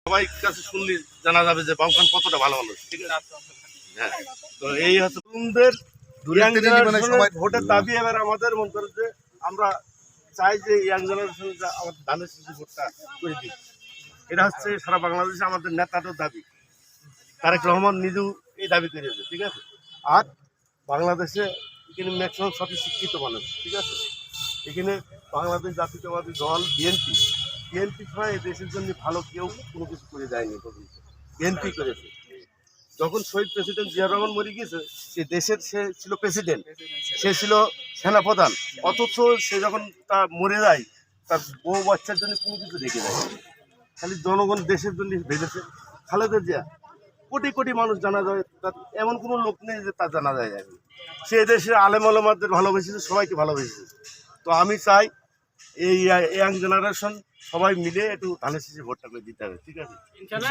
সবাই কাছে শুনলে জানা যাবে যে বাউখান কতটা ভালো মানুষ, ঠিক আছে? হ্যাঁ, তো এই হচ্ছে তরুণদের ভোটের দাবি। এবার আমাদের মনে করে যে আমরা চাই যে ইয়াং জেনারেশন আমাদের ধানের শীষে ভোটটা করে দিই। এটা হচ্ছে সারা বাংলাদেশে আমাদের নেতাদের দাবি। তারেক রহমান নিজেও এই দাবি করেছে, ঠিক আছে? আর বাংলাদেশে এখানে ম্যাক্সিমাম সবই শিক্ষিত মানুষ, ঠিক আছে? এখানে বাংলাদেশ জাতীয়তাবাদী দল বিএনপি ছাড়া এই দেশের জন্য ভালো কেউ কোনো কিছু করে যায়নি পর্যন্ত। বিএনপি করেছে। যখন শহীদ প্রেসিডেন্ট জিয়া রহমান মরে গিয়েছে, সে দেশের সে ছিল প্রেসিডেন্ট, সে ছিল সেনাপ্রধান, অথচ সে যখন তা মরে যায় তার বউ বাচ্চার জন্য কোনো কিছু রেখে যায়, খালি জনগণ দেশের জন্য ভেবেছে। খালেদা জিয়া কোটি কোটি মানুষ জানা যায়, তার এমন কোনো লোক নেই যে তার জানা যায় এখন। সে দেশের আলেম ওলামাদের ভালোবেসেছে, সবাইকে ভালোবেসেছে। তো আমি চাই এই ইয়াং জেনারেশন সবাই মিলে একটু ধানের শীষে ভোটটা করে দিতে হবে, ঠিক আছে?